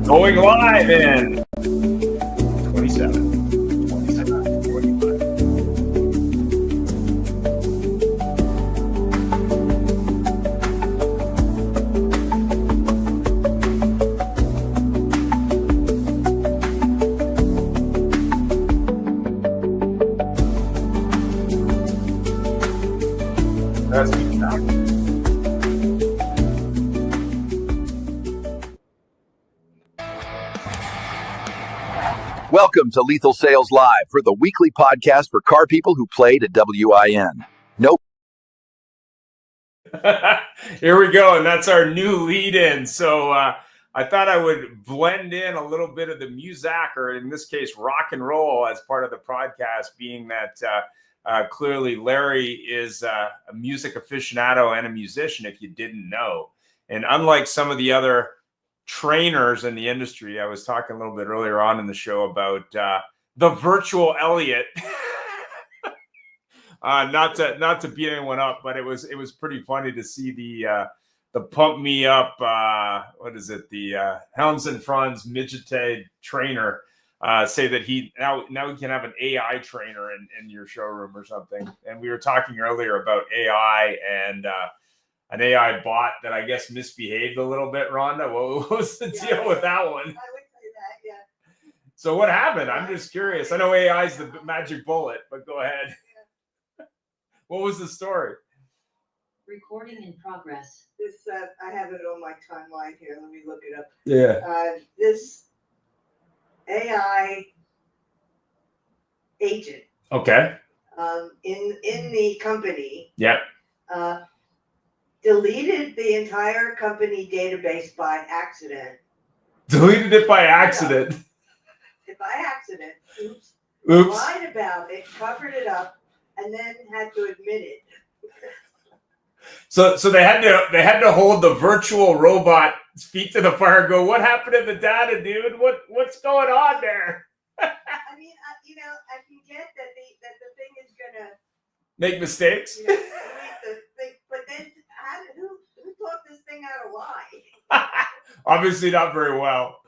Going live in 27, 25. That's exactly. Welcome to Lethal Sales Live for the weekly podcast for car people who play to WIN. Nope. Here we go, and that's our new lead-in. So I thought I would blend in a little bit of the music, or in this case, rock and roll, as part of the podcast, being that clearly Larry is a music aficionado and a musician, if you didn't know. And unlike some of the other trainers in the industry, I was talking a little bit earlier on in the show about the virtual Elliot. Not to beat anyone up, but it was pretty funny to see the pump me up. What is it? The Helms and Franz Midgete trainer say that he now he can have an AI trainer in your showroom or something. And we were talking earlier about AI and an AI bot that I guess misbehaved a little bit. Rhonda, what was the deal with that one? I would say that, yeah. So what happened? I'm just curious. I know AI is the magic bullet, but go ahead. Yeah. What was the story? Recording in progress. This I have it on my timeline here. Let me look it up. Yeah. This AI agent. Okay. In the company. Yep. Deleted the entire company database by accident. Deleted it by accident. By accident. Oops. Oops. Lied about it, covered it up, and then had to admit it. So they had to hold the virtual robot's feet to the fire and go, what happened to the data, dude? What's going on there? I mean, I can get that the thing is gonna make mistakes. Delete the thing, but then who taught this thing how to lie? Obviously not very well.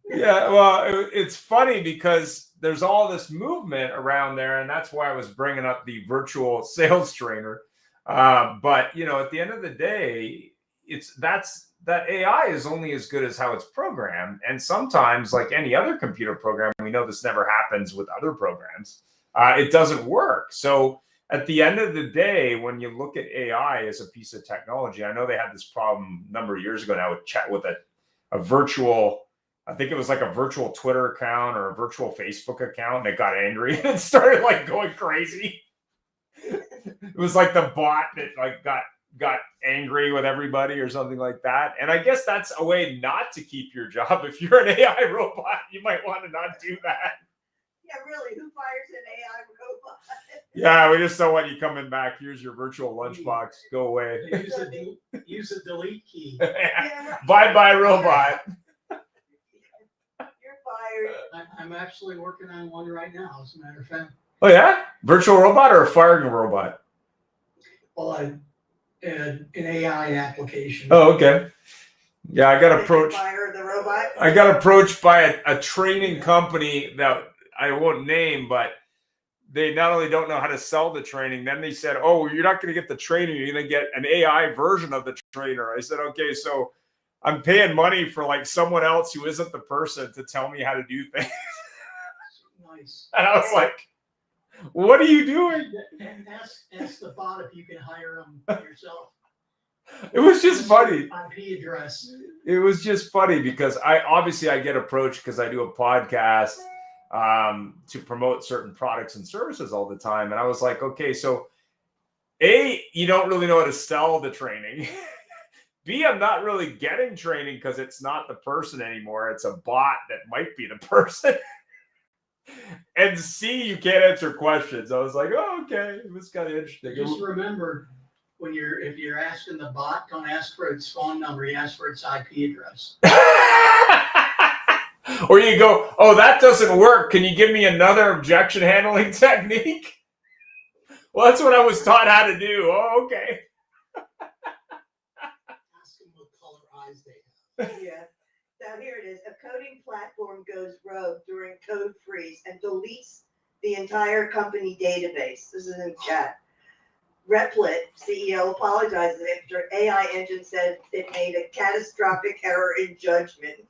Yeah, well, it's funny because there's all this movement around there, and that's why I was bringing up the virtual sales trainer. But at the end of the day, that AI is only as good as how it's programmed, and sometimes, like any other computer program, we know this never happens with other programs. It doesn't work. So at the end of the day, when you look at AI as a piece of technology, I know they had this problem a number of years ago now with a virtual. I think it was like a virtual Twitter account or a virtual Facebook account, and it got angry and it started like going crazy. It was like the bot that like got angry with everybody or something like that. And I guess that's a way not to keep your job. If you're an AI robot, you might want to not do that. Yeah, really, who fires an AI robot? Yeah, we just don't want you coming back. Here's your virtual lunchbox. Go away. Use a delete key. Yeah, right. Bye-bye, robot. You're fired. I'm actually working on one right now, as a matter of fact. Oh, yeah? Virtual robot or a firing robot? Well, an AI application. Oh, okay. Yeah, I got approached. Fire the robot? I got approached by a training company that I won't name, but they not only don't know how to sell the training, then they said, oh, you're not going to get the training. You're going to get an AI version of the trainer. I said, okay, so I'm paying money for like someone else who isn't the person to tell me how to do things. Nice. And I was like, what are you doing? Ask the bot if you can hire them yourself. It was just funny. IP address. It was just funny because I get approached because I do a podcast to promote certain products and services all the time. And I was like, okay, so A, you don't really know how to sell the training. B, I'm not really getting training because it's not the person anymore. It's a bot that might be the person. And C, you can't answer questions. I was like, oh, okay. It was kind of interesting. Just remember, if you're asking the bot, don't ask for its phone number. You ask for its IP address. Or you go, oh, that doesn't work. Can you give me another objection handling technique? Well, that's what I was taught how to do. Oh, okay. Ask them what color eyes they have. Yeah. Now here it is. A coding platform goes rogue during code freeze and deletes the entire company database. This is in chat. Replit CEO apologizes after AI engine said it made a catastrophic error in judgment.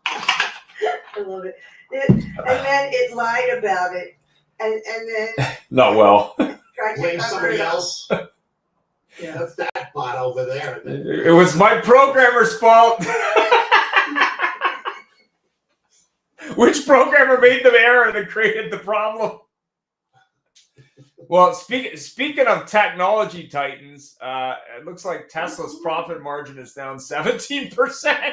I love it. And then it lied about it. And then Not well. tried to Blame cover somebody it up. else. Yeah. That's that bot over there. It was my programmer's fault. Which programmer made the error that created the problem? Well, speaking of technology titans, it looks like Tesla's profit margin is down 17%.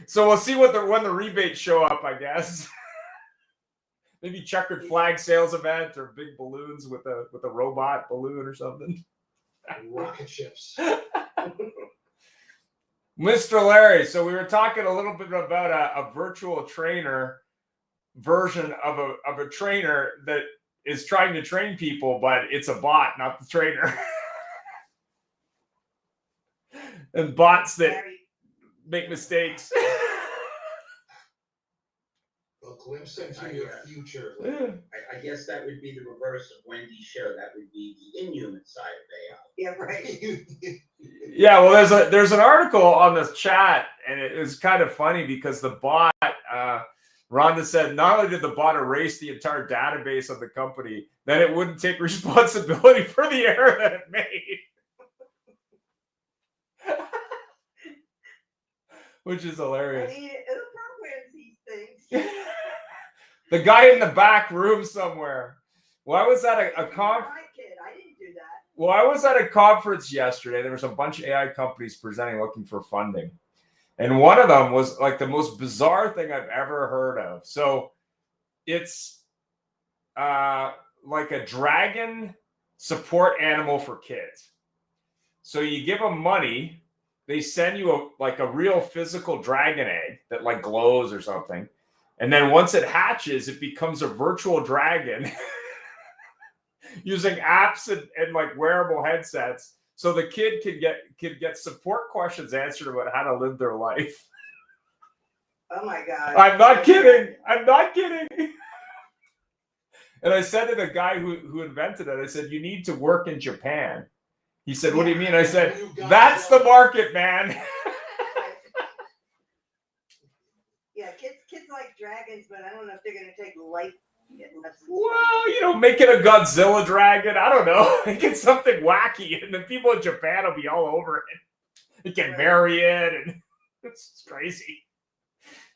So we'll see when the rebates show up, I guess. Maybe checkered flag sales event or big balloons with a robot balloon or something. Rocket ships. Mr. Larry, so we were talking a little bit about a virtual trainer version of a trainer that is trying to train people, but it's a bot, not the trainer. And bots that make mistakes. A glimpse into your future. I guess that would be the reverse of Wendy's show. That would be the inhuman side of AI. Yeah, right. Yeah, well, there's an article on this chat, and it was kind of funny because the bot, Rhonda said, not only did the bot erase the entire database of the company, then it wouldn't take responsibility for the error that it made. Which is hilarious. I mean, who programs these things? The guy in the back room somewhere. Well, I was at a conference. I didn't do that. Well, I was at a conference yesterday. There was a bunch of AI companies presenting looking for funding. And one of them was like the most bizarre thing I've ever heard of. So it's like a dragon support animal for kids. So you give them money. They send you a real physical dragon egg that like glows or something. And then once it hatches, it becomes a virtual dragon using apps and like wearable headsets. So the kid can get support questions answered about how to live their life. Oh my God. I'm not kidding. I'm not kidding. And I said to the guy who invented it, I said, you need to work in Japan. He said, what do you mean? I said, that's the market, man. Yeah, kids like dragons, but I don't know if they're going to take light lessons. Well, make it a Godzilla dragon. I don't know. Make it something wacky. And the people in Japan will be all over it. They can marry it. And it's crazy.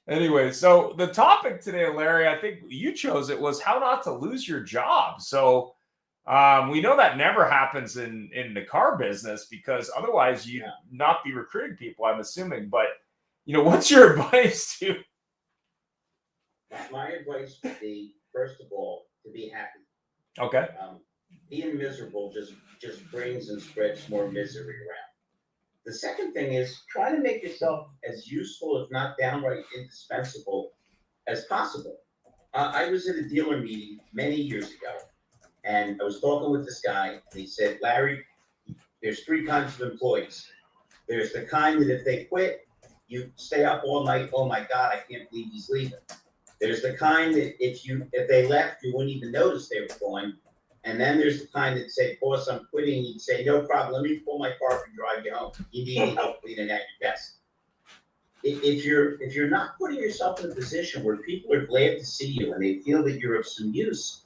Anyway, so the topic today, Larry, I think you chose it, was how not to lose your job. So we know that never happens in the car business because otherwise you'd not be recruiting people, I'm assuming. But, what's your advice to? My advice would be, first of all, to be happy. Okay. Being miserable just brings and spreads more misery around. The second thing is try to make yourself as useful, if not downright indispensable, as possible. I was at a dealer meeting many years ago, and I was talking with this guy, and he said, Larry, there's three kinds of employees. There's the kind that if they quit, you stay up all night, oh my God, I can't believe he's leaving. There's the kind that if they left, you wouldn't even notice they were going. And then there's the kind that say, boss, I'm quitting. You'd say, no problem. Let me pull my car and drive you home. You need any help cleaning out your desk. If you're not putting yourself in a position where people are glad to see you and they feel that you're of some use,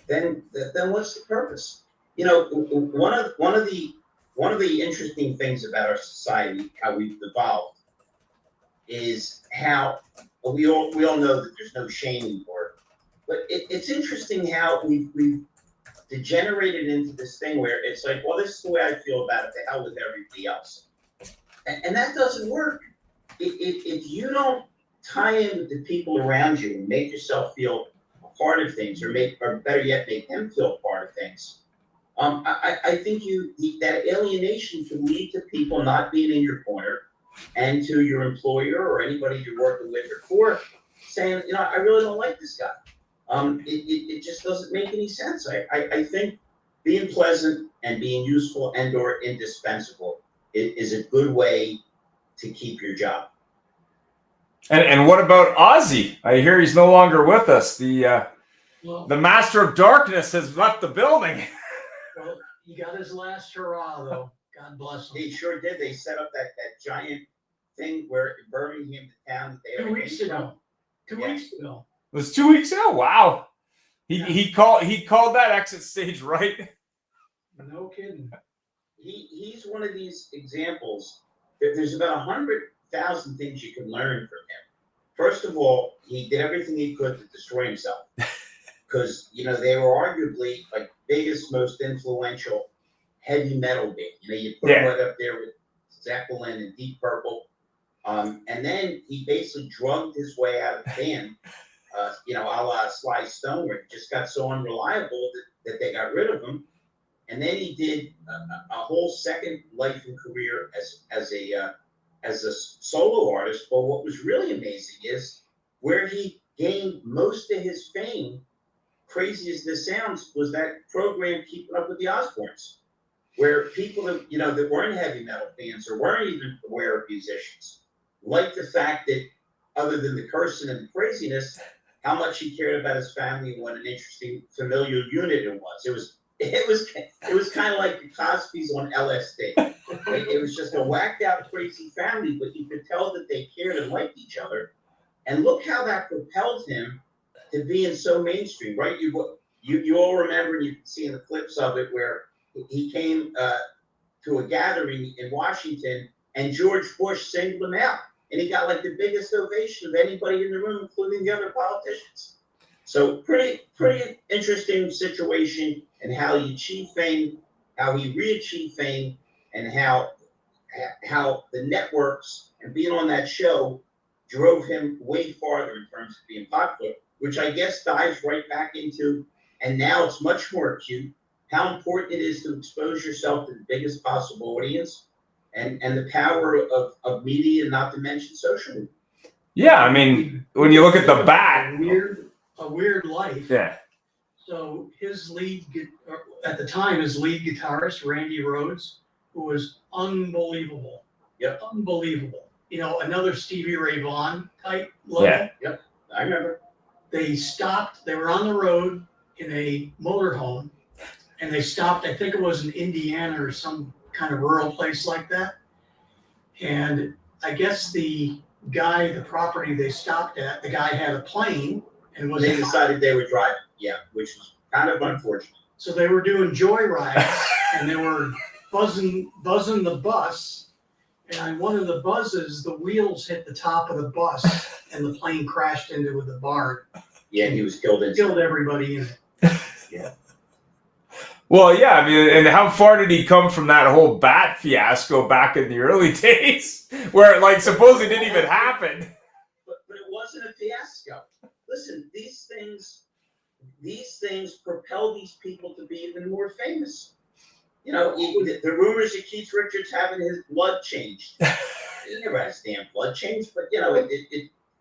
then what's the purpose? One of the interesting things about our society, how we've evolved, is how we all know that there's no shame anymore. But it's interesting how we've degenerated into this thing where it's like, well, this is the way I feel about it, to hell with everybody else. And that doesn't work. If you don't tie in with the people around you and make yourself feel a part of things, or better yet, make them feel part of things, I think that alienation can lead to people not being in your corner, and to your employer or anybody you're working with or for saying, I really don't like this guy. It just doesn't make any sense. I think being pleasant and being useful and or indispensable is a good way to keep your job. And what about Ozzy? I hear he's no longer with us. Well, The Master of Darkness has left the building. well, he got his last hurrah though. God bless him. They sure did. They set up that giant thing where in Birmingham, the town that they 2 weeks ago. 2 Yeah. weeks ago. It was 2 weeks ago. Wow. Yeah. He called that exit stage right. No kidding. He's one of these examples. There's about 100,000 things you can learn from him. First of all, he did everything he could to destroy himself, because they were arguably like biggest, most influential heavy metal band. You put him right up there with Zeppelin and Deep Purple, and then he basically drugged his way out of the band. A la Sly Stone, where he just got so unreliable that they got rid of him. And then he did a whole second life and career as a solo artist. But what was really amazing is where he gained most of his fame, crazy as this sounds, was that program Keeping Up with the Osbournes, where people that weren't heavy metal fans or weren't even aware of musicians liked the fact that, other than the cursing and the craziness, how much he cared about his family and what an interesting familial unit it was. It was kind of like the Cosby's on LSD. It was just a whacked out, crazy family, but you could tell that they cared and liked each other. And look how that propelled him to being so mainstream, right? You all remember, and you've seen the clips of it, where he came to a gathering in Washington, and George Bush singled him out, and he got like the biggest ovation of anybody in the room, including the other politicians. So pretty interesting situation, and how he achieved fame, how he re-achieved fame, and how the networks and being on that show drove him way farther in terms of being popular, which I guess dives right back into, and now it's much more acute, how important it is to expose yourself to the biggest possible audience, and the power of media, not to mention social media. Yeah, I mean, when you look at the Bat, A weird life. yeah, So his at the time, his lead guitarist, Randy Rhoads, who was unbelievable. Yep. Unbelievable. Another Stevie Ray Vaughan type level. Yeah. Yep. I remember. They stopped, they were on the road in a motorhome, and they stopped, I think it was in Indiana or some kind of rural place like that. And I guess the property they stopped at, the guy had a plane and was They decided they would drive. Yeah, which was kind of unfortunate. So they were doing joyrides, and they were buzzing the bus. And on one of the buzzes, the wheels hit the top of the bus, and the plane crashed into the barn. Yeah, he was killed. Killed everybody in it. Yeah. Well, yeah, I mean, and how far did he come from that whole Bat fiasco back in the early days, where like supposedly didn't even happen? But it wasn't a fiasco. Listen, these things propel these people to be even more famous. The rumors of Keith Richards having his blood changed. He never has damn blood changed, but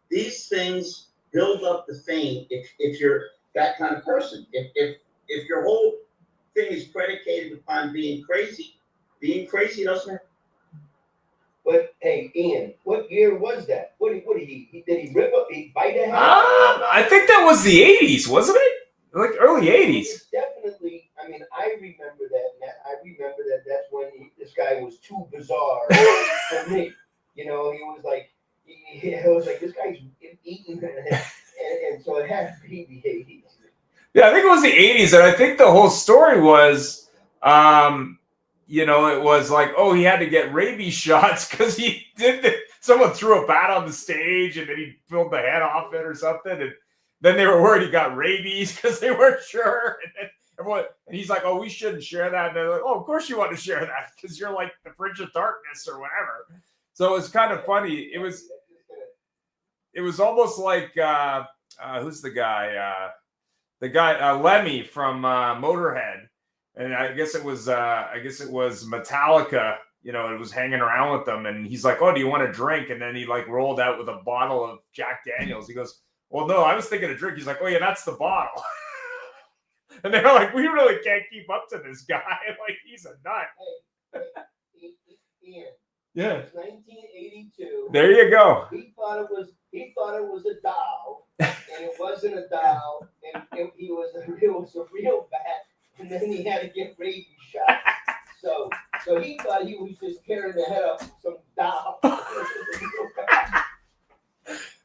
these things build up the fame if you're that kind of person. If your whole thing is predicated upon being crazy doesn't hurt. But hey, Ian, what year was that? What did he rip up? He bite a head? I think that was the 80s, wasn't it? Like early 80s. It's definitely. I mean, I remember that. I remember that. That's when this guy was too bizarre for me. He was like, this guy's eating, and so it had to be the 80s. Yeah, I think it was the 80s, and I think the whole story was, it was like, oh, he had to get rabies shots because someone threw a bat on the stage, and then he peeled the head off it or something, and then they were worried he got rabies because they weren't sure, and he's like, oh, we shouldn't share that, and they're like, oh, of course you want to share that because you're like the Bridge of Darkness or whatever. So it was kind of funny. It was almost like who's the guy? The guy Lemmy from Motorhead, and I guess it was Metallica. It was hanging around with them, and he's like, "Oh, do you want a drink?" And then he like rolled out with a bottle of Jack Daniels. He goes, "Well, no, I was thinking a drink." He's like, "Oh yeah, that's the bottle." And they're like, "We really can't keep up to this guy. Like he's a nut." Hey, Ian. Yeah. It was 1982. There you go. He thought it was a doll, and it wasn't a doll, and it was a real bat, and then he had to get rabies shots. So he thought he was just tearing the head off some doll.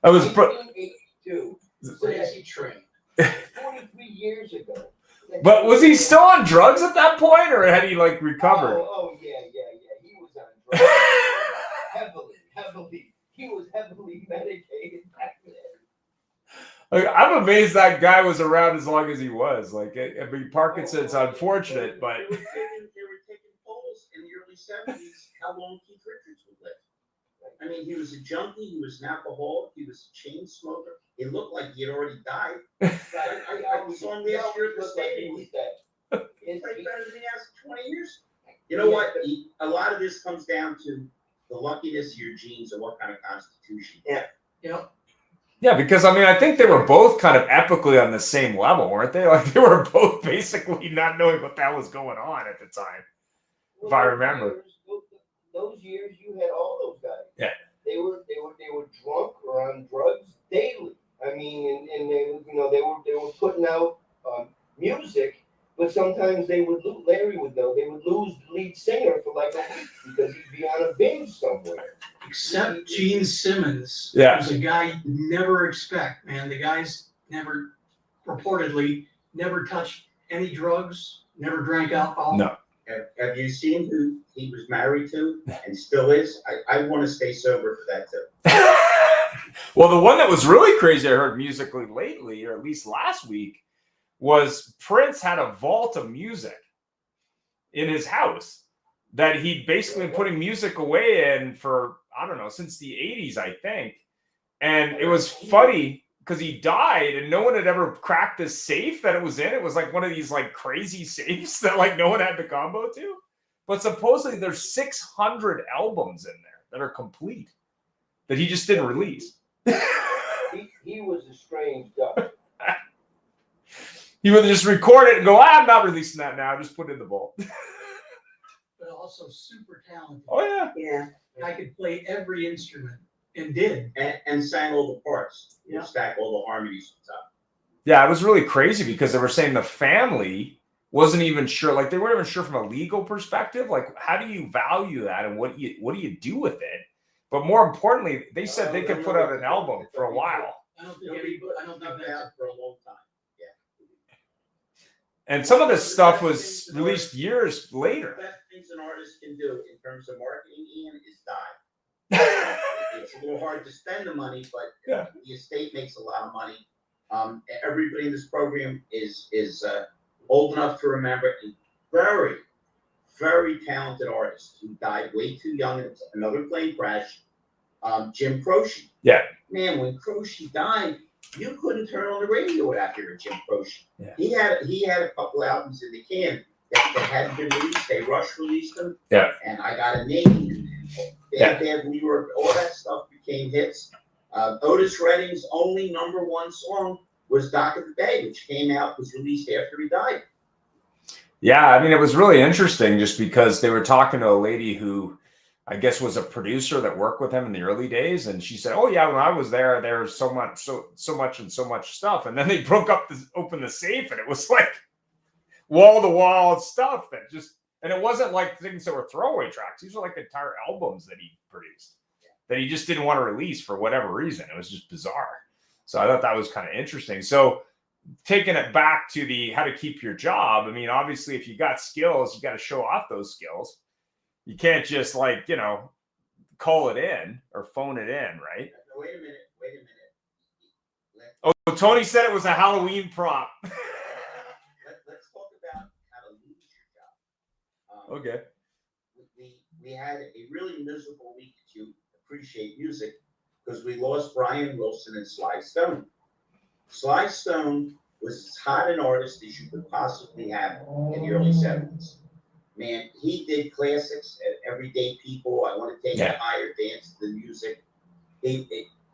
I was 1982. Crazy train. 43 years ago. But was he still on drugs at that point, or had he like recovered? Oh yeah. He was on drugs. heavily. He was heavily medicated back then. Like, I'm amazed that guy was around as long as he was. Like, I mean, Parkinson's unfortunate, but They were taking polls in the early 70s how long Keith Richards would live. I mean, he was a junkie, he was an alcoholic, he was a chain smoker. It looked like he had already died. I saw him last year at the stadium. He played better than he has in 20 years. You know what? A lot of this comes down to the luckiness of your genes and what kind of constitution. Yeah. yeah, because I mean, I think they were both kind of epically on the same level, weren't they? Like, they were both basically not knowing what the hell was going on at the time, if I remember. Those years, you had all those guys. Yeah. They were drunk or on drugs daily. I mean, and they were putting out music, but sometimes they would lose. Larry would know they would lose the lead singer for like a week because he'd be on a binge somewhere. Except Gene Simmons. Yeah. Was a guy you'd never expect, man. The guy's reportedly never touched any drugs, never drank alcohol. No. Have you seen who he was married to and still is? I want to stay sober for that too. Well, the one that was really crazy I heard musically lately, or at least last week, was Prince had a vault of music in his house that he'd basically been putting music away in for, I don't know, since the 80s, I think. And it was funny because he died and no one had ever cracked this safe that it was in. It was like one of these like crazy safes that like no one had the combo to. But supposedly there's 600 albums in there that are complete that he just didn't release. He was a strange guy. He would just record it and go, I'm not releasing that now. Just put it in the vault. But also super talented. Oh, yeah. Yeah. I could play every instrument and did. And sang all the parts. Yeah. Stack all the harmonies and stuff. Yeah, it was really crazy because they were saying the family wasn't even sure. Like, they weren't even sure from a legal perspective. Like, how do you value that and what do you do with it? But more importantly, they said they could put out an album for a while. I don't think that's Out for a long time. And some of this stuff was released years later. The best things an artist can do in terms of marketing, Ian, is die. It's a little hard to spend the money, but Yeah. the estate makes a lot of money. Everybody in this program is old enough to remember a very, very talented artist who died way too young in another plane crash. Jim Croce. Yeah. Man, when Croce died, you couldn't turn on the radio without hearing Jim Croce. Yeah. He had a couple albums in the can that hadn't been released. They Rush released them. Yeah. And I Got a Name. Bad New York, all that stuff became hits. Otis Redding's only #1 song was Dock of the Bay, which was released after he died. Yeah, I mean, it was really interesting just because they were talking to a lady who I guess was a producer that worked with him in the early days. And she said, oh yeah, when I was there was so much stuff. And then they opened the safe and it was like wall to wall stuff and it wasn't like things that were throwaway tracks. These were like entire albums that he produced that he just didn't want to release for whatever reason. It was just bizarre. So I thought that was kind of interesting. So taking it back to how to keep your job. I mean, obviously if you got skills, you got to show off those skills. You can't just call it in or phone it in, right? Wait a minute. Oh, Tony said it was a Halloween prop. Let's talk about how to lose your job. Okay. We had a really miserable week if you appreciate music because we lost Brian Wilson and Sly Stone. Sly Stone was as hot an artist as you could possibly have in the early 70s. Man, he did classics, Everyday People, I Want to Take You Higher, Dance to the Music.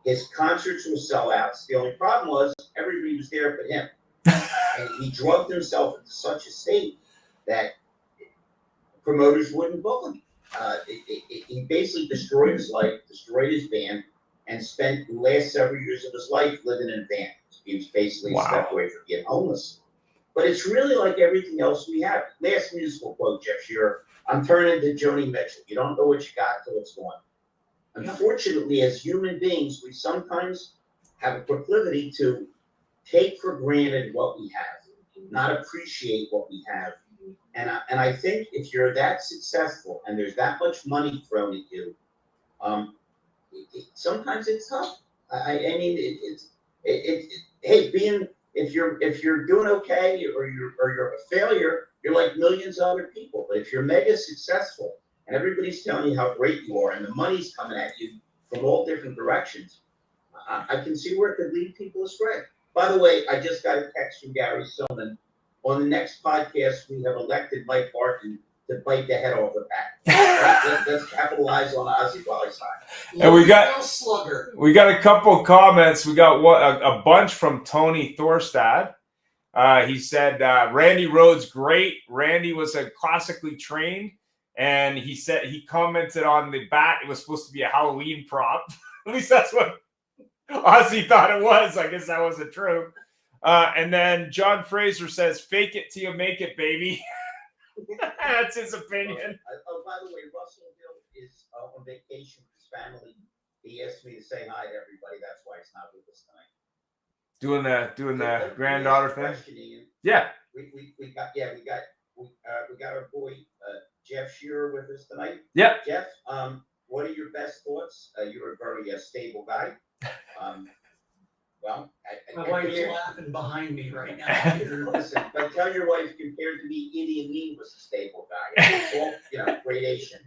His concerts were sellouts. The only problem was everybody was there but him. And he drugged himself into such a state that promoters wouldn't book him. he basically destroyed his life, destroyed his van, and spent the last several years of his life living in a van. He was basically a step away from being homeless. But it's really like everything else we have. Last musical quote, Jeff Shearer. I'm turning to Joni Mitchell. You don't know what you got till it's gone. Unfortunately, as human beings, we sometimes have a proclivity to take for granted what we have, not appreciate what we have. And I think if you're that successful and there's that much money thrown at you, sometimes it's tough. I mean, hey, if you're doing okay or you're a failure, you're like millions of other people. But if you're mega successful and everybody's telling you how great you are and the money's coming at you from all different directions, I can see where it could lead people astray. By the way, I just got a text from Gary Silman. On the next podcast, we have elected Mike Barton to bite the head off the back. Let's capitalize on Ozzy while he's high. And we got slugger. We got a couple of comments. We got a bunch from Tony Thorstad. He said Randy Rhoads great. Randy was a classically trained, and he said he commented on the bat. It was supposed to be a Halloween prop. At least that's what Ozzy thought it was. I guess that wasn't true. And then John Fraser says, "Fake it till you make it, baby." That's his opinion. Oh, by the way, Russell Hill is on vacation with his family. He asked me to say hi to everybody. That's why he's not with us tonight. Doing the granddaughter thing. Question, Ian. Yeah. We got our boy Jeff Shearer with us tonight. Yeah. Jeff, what are your best thoughts? You're a very stable guy. Well, My wife's laughing behind me right now. Listen, but tell your wife, compared to me, Ian Lee was a stable guy. All, gradation.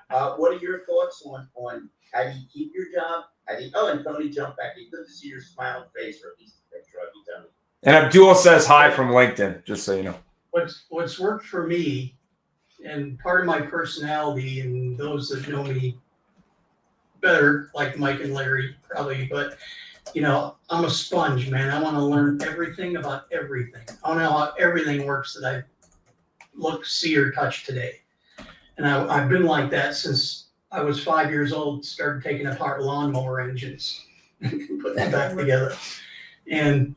What are your thoughts on how do you keep your job? And Tony jumped back. It's good to see your smiling face, or at least a picture of you, Tony. And Abdul says hi from LinkedIn, just so you know. What's worked for me, and part of my personality, and those that know me better, like Mike and Larry, probably, but I'm a sponge, man. I want to learn everything about everything. I want to know how everything works that I look, see, or touch today. And I've been like that since I was 5 years old, started taking apart lawnmower engines, putting them back together. And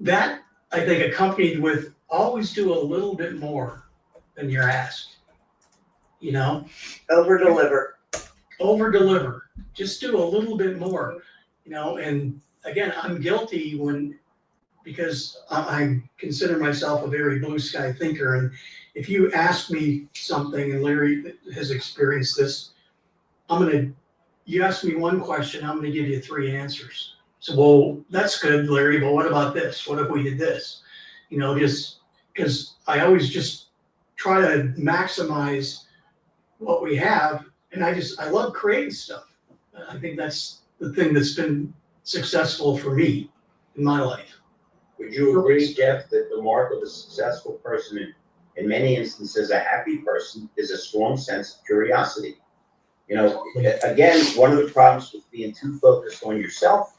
that, I think, accompanied with always do a little bit more than you're asked. Over deliver. Over deliver. Just do a little bit more. And again, I'm guilty because I consider myself a very blue sky thinker. And if you ask me something, and Larry has experienced this, you ask me one question, I'm going to give you 3 answers. So, well, that's good, Larry, but what about this? What if we did this? Just because I always just try to maximize what we have. And I love creating stuff. I think that's the thing that's been successful for me in my life. Would you agree, Jeff, that the mark of a successful person, in many instances a happy person, is a strong sense of curiosity? Again, one of the problems with being too focused on yourself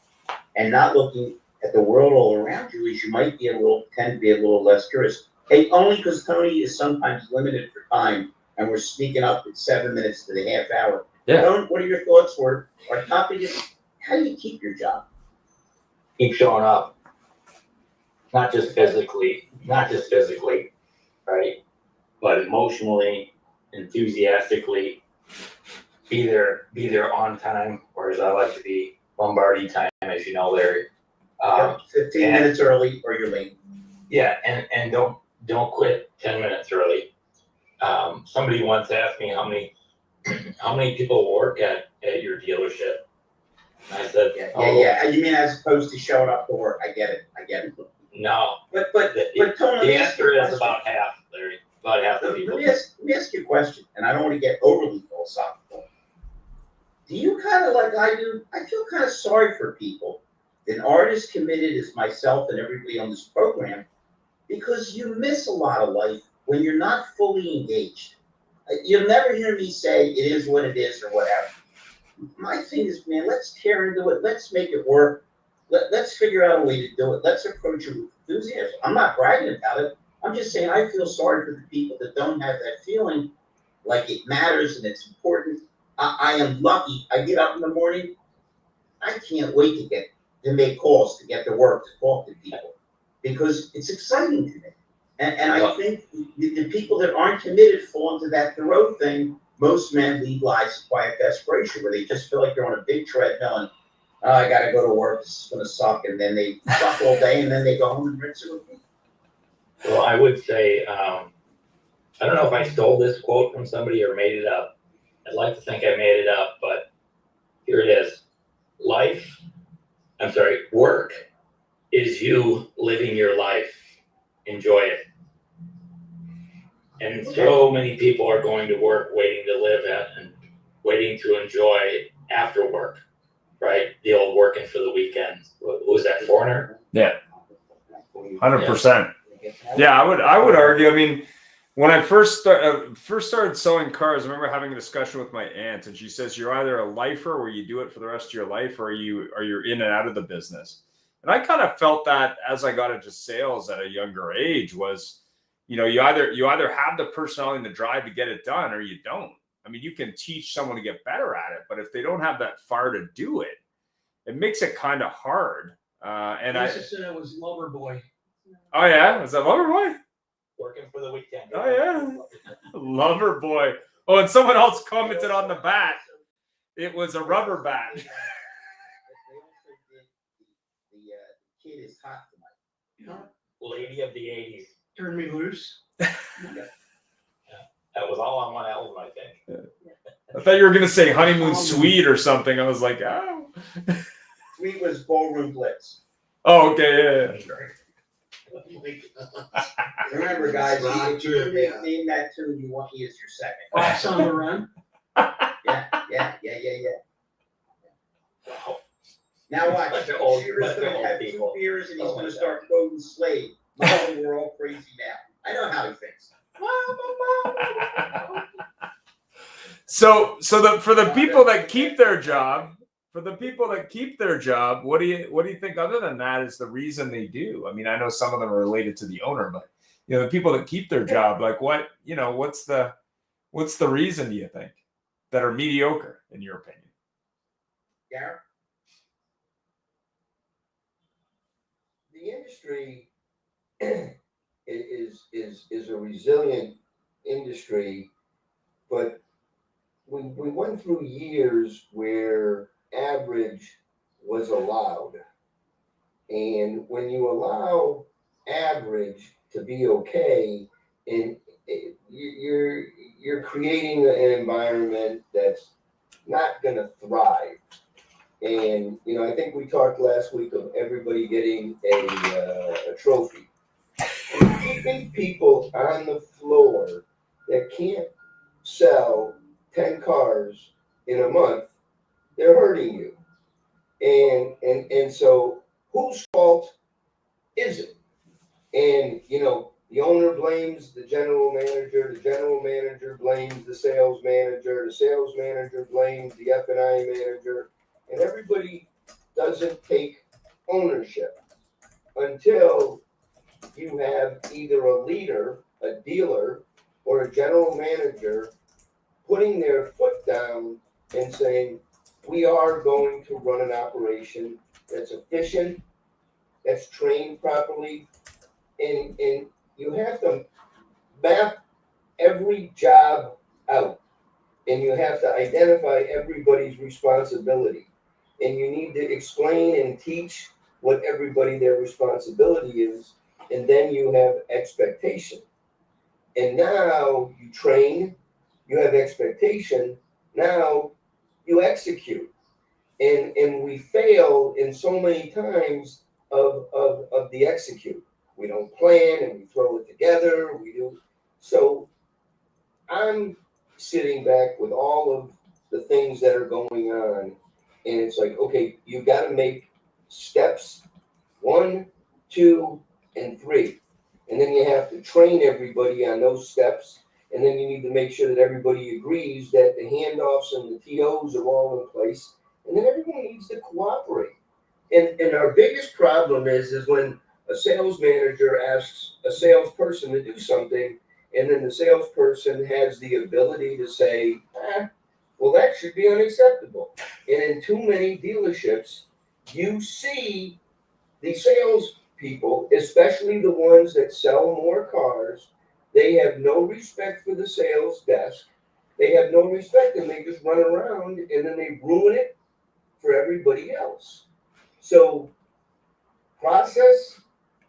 and not looking at the world all around you is you might tend to be a little less curious. Hey, only because Tony is sometimes limited for time and we're sneaking up at 7 minutes to the half hour. Yeah. Tony, what are your thoughts? Our topic is, how do you keep your job? Keep showing up. Not just physically, right? But emotionally, enthusiastically, be there on time, or as I like to be, Lombardi time, as you know, Larry. 15 minutes early or you're late. Yeah, and don't quit 10 minutes early. Somebody once asked me how many people work at your dealership. And I said, Yeah. You mean as opposed to showing up to work? I get it. No. But The Tony, answer is about half, Larry. About half the people. Let me ask you a question, and I don't want to get overly philosophical. Do you kind of like I do? I feel kind of sorry for people that aren't as committed as myself and everybody on this program, because you miss a lot of life when you're not fully engaged. You'll never hear me say it is what it is or whatever. My thing is, man, let's tear into it. Let's make it work. Let's figure out a way to do it. Let's approach it with enthusiasm. I'm not bragging about it. I'm just saying I feel sorry for the people that don't have that feeling. like it matters and it's important. I am lucky. I get up in the morning. I can't wait to make calls, to get to work, to talk to people, because it's exciting to me. And I think the people that aren't committed fall into that Thoreau thing. Most men lead lives of quiet desperation, where they just feel like they're on a big treadmill and, oh, I got to go to work. This is going to suck. And then they suck all day, and then they go home and rinse and repeat. Well, I would say, I don't know if I stole this quote from somebody or made it up. I'd like to think I made it up, but here it is. Work is you living your life. Enjoy it. And so many people are going to work waiting to live at and waiting to enjoy after work, right? The old working for the weekend. Who was that, Foreigner? Yeah, 100%. Yeah, I would argue. I mean, when I first started selling cars, I remember having a discussion with my aunt, and she says, "You're either a lifer where you do it for the rest of your life, or you're in and out of the business." And I kind of felt that as I got into sales at a younger age was, you either have the personality and the drive to get it done, or you don't. I mean, you can teach someone to get better at it, but if they don't have that fire to do it, it makes it kind of hard. And I said I was lover boy. Oh yeah, was that lover boy? Working for the weekend. Oh yeah, lover boy. Oh, and someone else commented on the bat. It was a rubber bat. They also did the kid is hot tonight. Lady of the 80s. Turn me loose. That was all on one album, I think. I thought you were gonna say honeymoon suite or something. I was like, oh. Sweet was Ballroom Blitz. Oh, okay, yeah. Remember, guys, if you Yeah. name that tune, you want me as your second. Fox on the Run. Yeah. Now watch. Bunch of old- Shearer's bunch of gonna old have 2 people. beers and he's Oh my gonna God. start quoting Slade. Mom, we're all crazy now. I know how he thinks. So for the people that keep their job, what do you think other than that is the reason they do? I mean, I know some of them are related to the owner, but the people that keep their job, like what's the reason, do you think, that are mediocre in your opinion? Garrett? The industry is a resilient industry, but we went through years where average was allowed. And when you allow average to be okay, and you're creating an environment that's not going to thrive. And I think we talked last week of everybody getting a trophy. And keeping people on the floor that can't sell 10 cars in a month, they're hurting you. And so whose fault is it? And the owner blames the general manager blames the sales manager blames the F&I manager, and everybody doesn't take ownership until you have either a leader, a dealer, or a general manager putting their foot down and saying, we are going to run an operation that's efficient, that's trained properly, and you have to map every job out, and you have to identify everybody's responsibility, and you need to explain and teach what everybody their responsibility is, and then you have expectation. And now you train, you have expectation, now you execute. And we fail in so many times of the execute. We don't plan and we throw it together, we do. So I'm sitting back with all of the things that are going on, and it's like, okay, you got to make steps 1, 2, and 3. And then you have to train everybody on those steps. And then you need to make sure that everybody agrees that the handoffs and the TOs are all in place. And then everyone needs to cooperate. And our biggest problem is when a sales manager asks a salesperson to do something, And then the salesperson has the ability to say, well, that should be unacceptable. And in too many dealerships, you see the sales people, especially the ones that sell more cars, they have no respect for the sales desk. They have no respect, and they just run around and then they ruin it for everybody else. So process,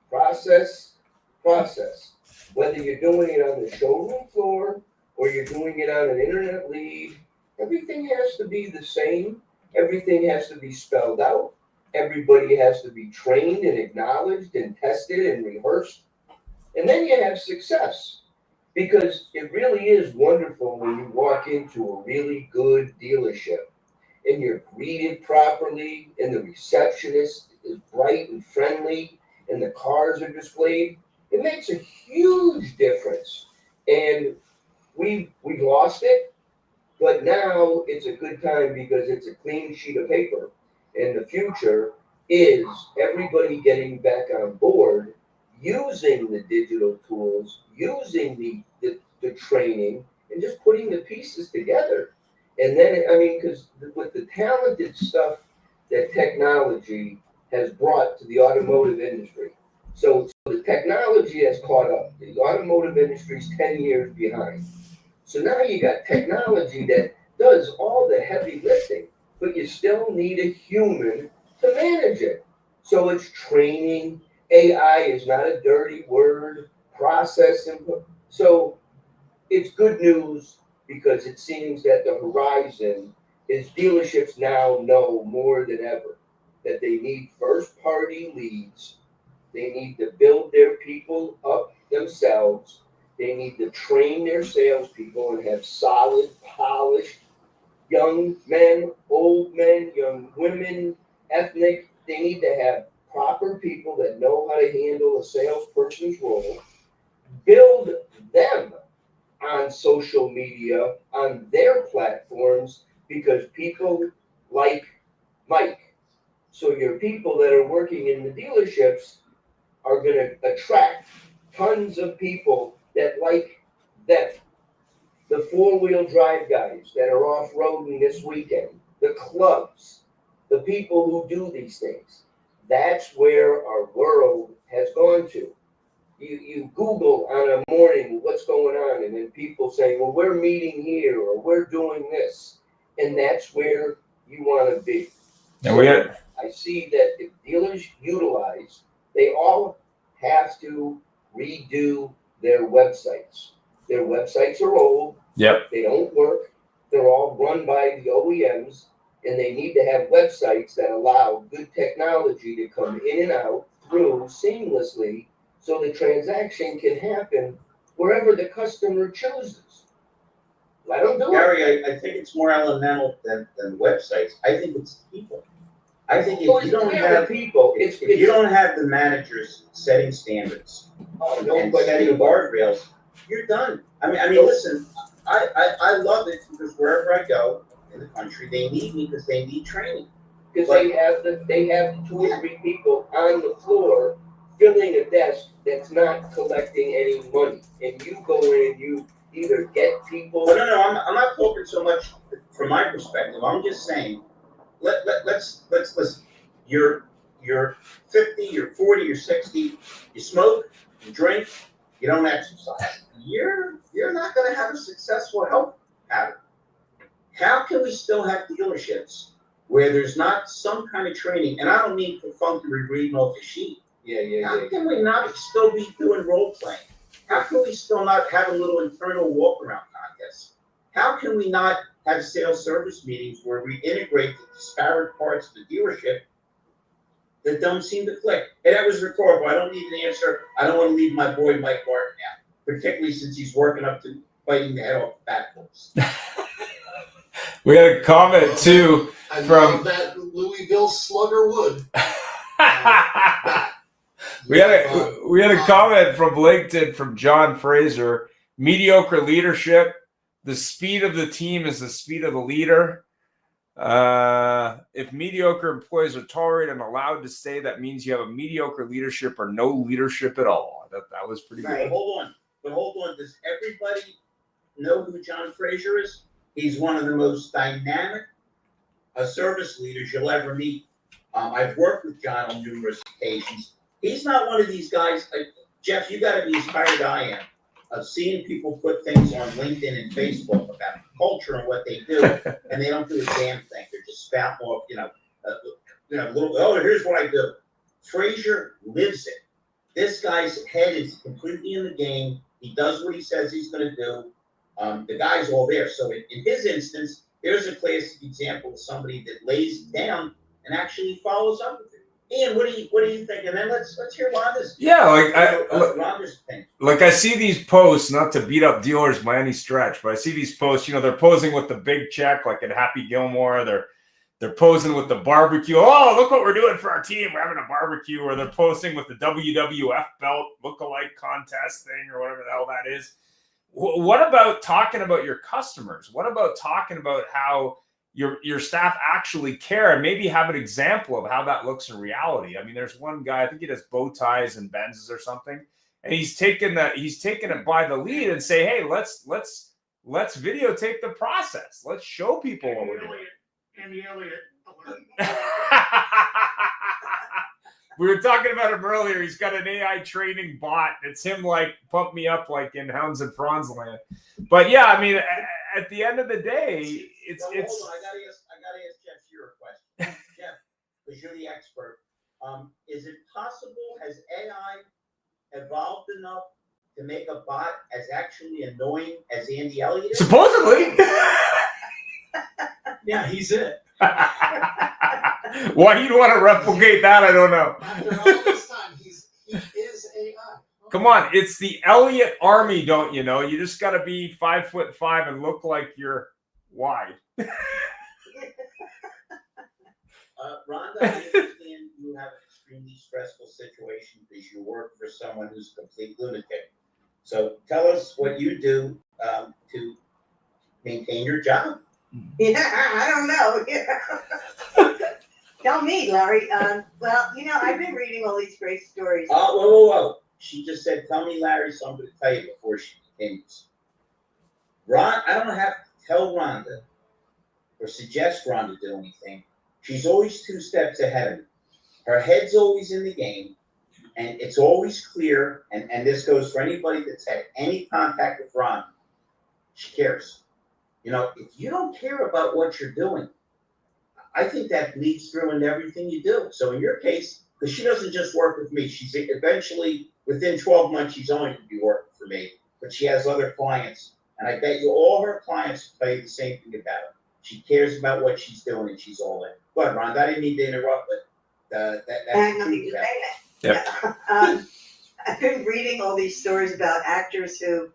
process, process. Whether you're doing it on the showroom floor or you're doing it on an internet lead, everything has to be the same. Everything has to be spelled out. Everybody has to be trained and acknowledged and tested and rehearsed. And then you have success. Because it really is wonderful when you walk into a really good dealership and you're greeted properly and the receptionist is bright and friendly and the cars are displayed. It makes a huge difference. And we've lost it, but now it's a good time because it's a clean sheet of paper. And the future is everybody getting back on board, using the digital tools, using the training, and just putting the pieces together. And then, I mean, because with the talented stuff that technology has brought to the automotive industry, so the technology has caught up. The automotive industry is 10 years behind. So now you got technology that does all the heavy lifting, but you still need a human to manage it. So it's training. AI is not a dirty word. Process input. So it's good news because it seems that the horizon is dealerships now know more than ever that they need first party leads. They need to build their people up themselves. They need to train their salespeople and have solid, polished young men, old men, young women, ethnic. They need to have proper people that know how to handle a salesperson's role. Build them on social media, on their platforms, because people like Mike. So your people that are working in the dealerships are going to attract tons of people that like them. The four-wheel drive guys that are off-roading this weekend, the clubs, the people who do these things. That's where our world has gone to. You Google on a morning what's going on, and then people say, well, we're meeting here or we're doing this. And that's where you want to be. And I see that if dealers utilize, they all have to redo their websites. Their websites are old. Yep. They don't work. They're all run by the OEMs, and they need to have websites that allow good technology to come in and out through seamlessly so the transaction can happen wherever the customer chooses. Let them do it. Gary, I think it's more elemental than websites. I think it's people. I think if you don't have people, if you don't have the managers setting standards and setting guardrails, you're done. I mean, listen, I love it because wherever I go in the country, they need me because they need training. Because they have 2 or 3 people on the floor filling a desk that's not collecting any money, and you go in and you either get people. No, I'm not talking so much from my perspective. I'm just saying, let's listen. You're 50, you're 40, you're 60. You smoke, you drink, you don't exercise. You're not going to have a successful health pattern. How can we still have dealerships where there's not some kind of training? And I don't mean perfunctory reading off a sheet. How can we not still be doing role playing? How can we still not have a little internal walk around contest? How can we not have sales service meetings where we integrate the disparate parts of the dealership that don't seem to click? Hey, that was rhetorical. I don't need an answer. I don't want to leave my boy Mike Martin out, particularly since he's working up to biting the head off the backwards. We had a comment too I from love that Louisville slugger wood. we had a comment from LinkedIn from John Fraser. Mediocre leadership. The speed of the team is the speed of the leader. If mediocre employees are tolerated and allowed to stay, that means you have a mediocre leadership or no leadership at all. That was pretty Right. good. Hold on. But hold on, does everybody know who John Fraser is? He's one of the most dynamic service leaders you'll ever meet. I've worked with John on numerous occasions. He's not one of these guys. Jeff, you got to be as tired as I am of seeing people put things on LinkedIn and Facebook about culture and what they do, and they don't do a damn thing. They're just spouting off, little. Oh, here's what I do. Frazier lives it. This guy's head is completely in the game. He does what he says he's going to do. The guy's all there. So in his instance, there's a classic example of somebody that lays it down and actually follows up with it. Ian, what do you think? And then let's hear Rhonda's. Yeah, Rhonda's thing. Like I see these posts, not to beat up dealers by any stretch, but I see these posts. They're posing with the big check, like at Happy Gilmore. They're posing with the barbecue. Oh, look what we're doing for our team. We're having a barbecue. Or they're posting with the WWF belt lookalike contest thing, or whatever the hell that is. What about talking about your customers? What about talking about how your staff actually care, and maybe have an example of how that looks in reality? I mean, there's one guy, I think he does bow ties and Benzes or something, and he's taken it by the lead and say, hey, let's videotape the process. Let's show people what we're doing. Andy Elliott alert. We were talking about him earlier. He's got an AI training bot. It's him like pump me up like in Hounds and Franz land. But yeah, I mean, at the end of the day, it's. Hold on, I gotta ask Jeff Shearer a question. Jeff, because you're the expert, is it possible? Has AI evolved enough to make a bot as actually annoying as Andy Elliott is? Supposedly. Yeah, he's it. Why you'd want to replicate that, I don't know. After all this time, he is AI. Come on, it's the Elliott Army, don't you know? You just got to be 5'5" and look like you're wide. Rhonda, I understand you have an extremely stressful situation because you work for someone who's a complete lunatic. So tell us what you do to maintain your job. Yeah, I don't know. Yeah. Tell me, Larry. Well, I've been reading all these great stories. Oh, whoa. She just said, tell me, Larry, so I'm going to tell you before she continues. I don't have to tell Rhonda or suggest Rhonda do anything. She's always 2 steps ahead of me. Her head's always in the game, and it's always clear, and this goes for anybody that's had any contact with Rhonda. She cares. If you don't care about what you're doing, I think that bleeds through into everything you do. So in your case, because she doesn't just work with me, she's eventually, within 12 months, she's only going to be working for me, but she has other clients. And I bet you all her clients tell you the same thing about her. She cares about what she's doing, and she's all in. Go ahead, Rhonda. I didn't mean to interrupt, but that's Nothing to say that. Yeah. I've been reading all these stories about actors who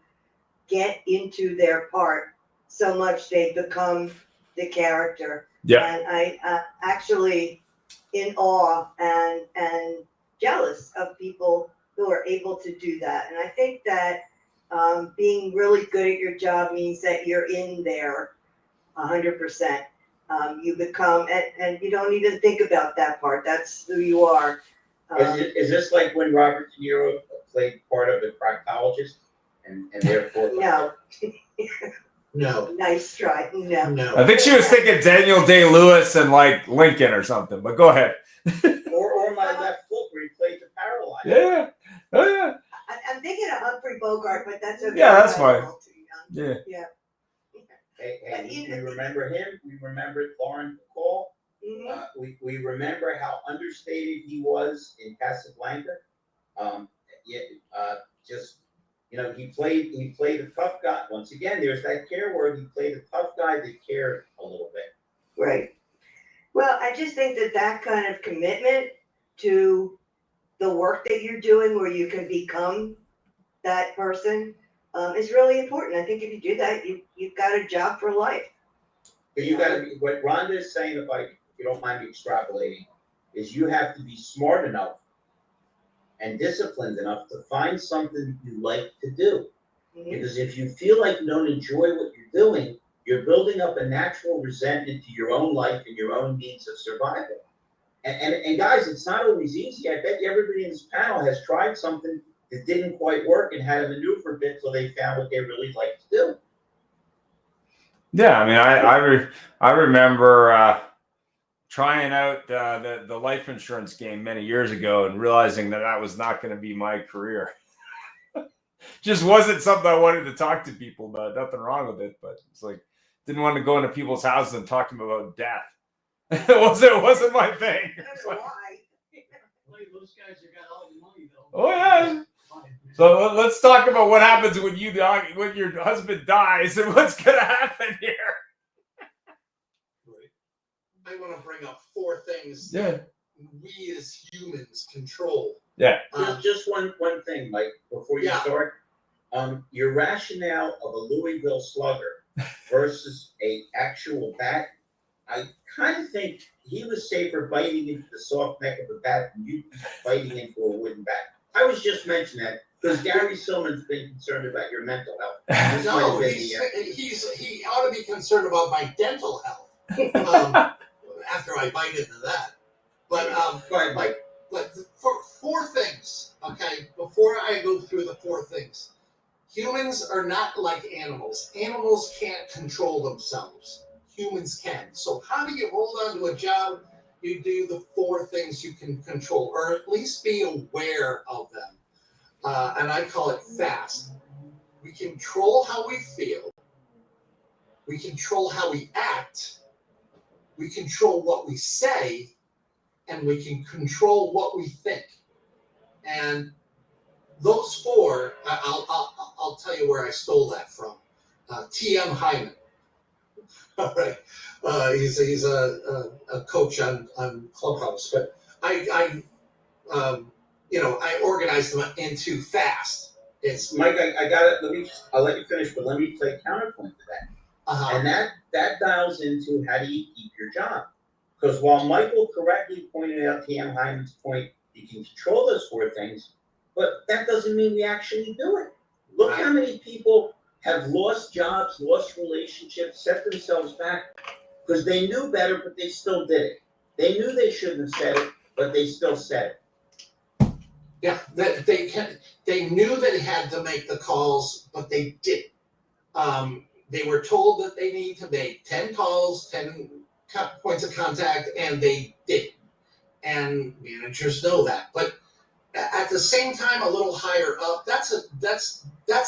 get into their part so much they become the character. Yeah. And I actually in awe and jealous of people who are able to do that. And I think that being really good at your job means that you're in there 100%. You become, and you don't even think about that part. That's who you are. Is this like when Robert De Niro played part of the proctologist and therefore? No. No. Nice try. No. No. I think she was thinking Daniel Day-Lewis and like Lincoln or something, but go ahead. Or my left foot where he played the paralyzed. Yeah. Oh, yeah. I'm thinking of Humphrey Bogart, but that's okay. Yeah, that's fine. I'm too young. Yeah. Hey, we remember him. We remember Lauren Bacall. Mm-hmm. We remember how understated he was in Casablanca. He played a tough guy. Once again, there's that care word. He played a tough guy that cared a little bit. Right. Well, I just think that kind of commitment to the work that you're doing, where you can become that person, is really important. I think if you do that, you've got a job for life. But you got to be, what Rhonda is saying, if you don't mind me extrapolating, is you have to be smart enough and disciplined enough to find something you like to do. Mm-hmm. Because if you feel like you don't enjoy what you're doing, you're building up a natural resentment to your own life and your own means of survival. And guys, it's not always easy. I bet you everybody in this panel has tried something it didn't quite work and had to maneuver a bit till they found what they really liked to do. Yeah, I mean, I remember trying out the life insurance game many years ago and realizing that was not going to be my career. Just wasn't something I wanted to talk to people about. Nothing wrong with it, but it's like didn't want to go into people's houses and talk to them about death. It wasn't my thing. I don't know why. Those guys have got all the money though. Oh yeah. So let's talk about what happens when your husband dies and what's going to happen here. I want to bring up 4 things Yeah. we as humans control. Yeah. Just one thing, Mike, before you start. Your rationale of a Louisville Slugger versus a actual bat, I kind of think he was safer biting into the soft neck of a bat than you biting into a wooden bat. I was just mentioning that because Gary Silman's been concerned about your mental health. No, he ought to be concerned about my dental health after I bite into that. But go ahead, Mike. But for 4 things, okay, before I go through the 4 things, humans are not like animals. Animals can't control themselves. Humans can. So how do you hold on to a job? You do the 4 things you can control, or at least be aware of them. And I call it FAST. We control how we feel. We control how we act. We control what we say. And we can control what we think. And those 4, I'll tell you where I stole that from. T.M. Hyman. All right, he's a coach on Clubhouse, but I organized them into FAST. It's Mike, I got it. I'll let you finish, but let me play counterpoint to that. And that dials into how do you keep your job? Because while Michael correctly pointed out T.M. Hyman's point, you can control those 4 things, but that doesn't mean we actually do it. Look how many people have lost jobs, lost relationships, set themselves back because they knew better, but they still did it. They knew they shouldn't have said it, but they still said it. Yeah, they knew they had to make the calls, but they didn't. They were told that they need to make 10 calls, 10 points of contact, and they didn't. And managers know that. But at the same time, a little higher up, that's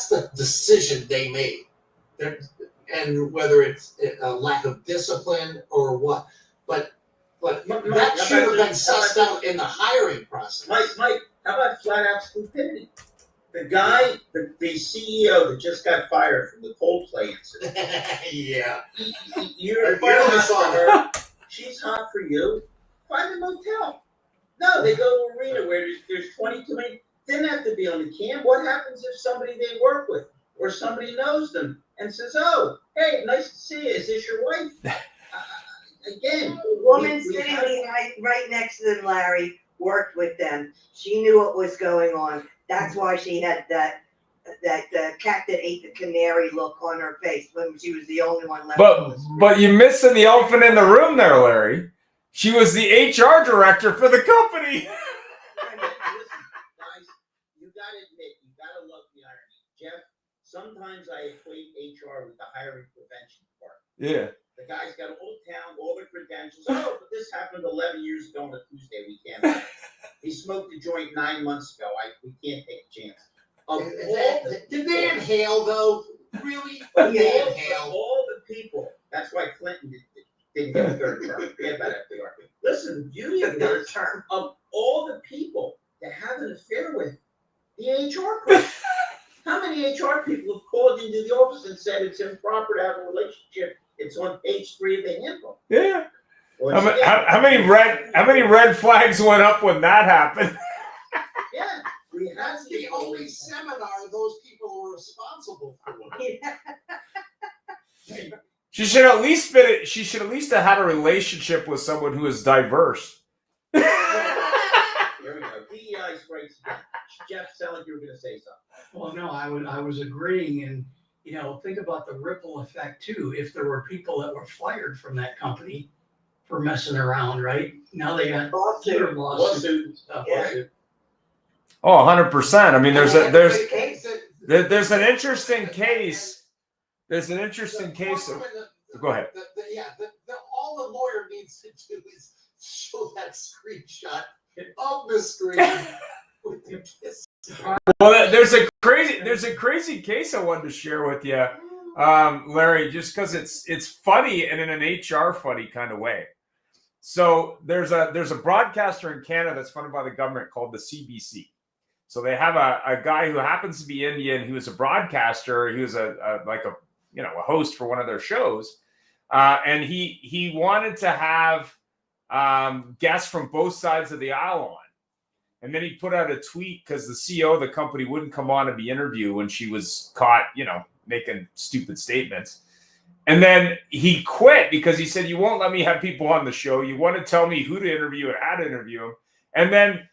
the decision they made. And whether it's a lack of discipline or what, but that should have been sussed out in the hiring process. Mike, how about flat out stupidity? The guy, the CEO that just got fired from the Coldplay incident. Yeah. You're hot for her. She's hot for you. Find a motel. No, they go to an arena where there's 22 million. Didn't have to be on the cam. What happens if somebody they work with or somebody knows them and says, "Oh, hey, nice to see you. Is this your wife?" Again, The woman sitting right next to them, Larry, worked with them. She knew what was going on. That's why she had that cat that ate the canary look on her face when she was the only one left. But you're missing the elephant in the room there, Larry. She was the HR director for the company. Listen, guys, you gotta admit, you gotta love the irony. Jeff, sometimes I equate HR with the hiring prevention department. Yeah. The guy's got all the talent, all the credentials. Oh, but this happened 11 years ago on a Tuesday. We can't hire him. He smoked a joint 9 months ago. We can't take a chance. Did they inhale though? Really? They inhale all the people. That's why Clinton didn't get a 3rd term. Forget about FDR. Listen, the beauty of this, of all the people that have an affair with the HR person. How many HR people have called into the office and said it's improper to have a relationship? It's on page 3 of the handbook. Yeah. How many red flags went up when that happened? Yeah. That's the only seminar those people were responsible for. She should at least have had a relationship with someone who is diverse. There we go. DEI strikes again. Jeff, sound like you were going to say something. Well, no, I was agreeing, and think about the ripple effect too. If there were people that were fired from that company for messing around, right? Now they got lawsuit. lawsuit and stuff. Yeah. Right? Oh, 100%. I mean, there's Great case. there's an interesting case. There's an interesting The case. courtroom Go ahead. All the lawyer needs to do is show that screenshot of the screen with the kiss. Well, there's a crazy case I wanted to share with you, Larry, just because it's funny and in an HR funny kind of way. So there's a broadcaster in Canada that's funded by the government called the CBC. So they have a guy who happens to be Indian. He was a broadcaster. He was a host for one of their shows, and he wanted to have guests from both sides of the aisle on. And then he put out a tweet because the CEO of the company wouldn't come on and be interviewed when she was caught, making stupid statements. And then he quit because he said, "You won't let me have people on the show. You want to tell me who to interview and how to interview him." And then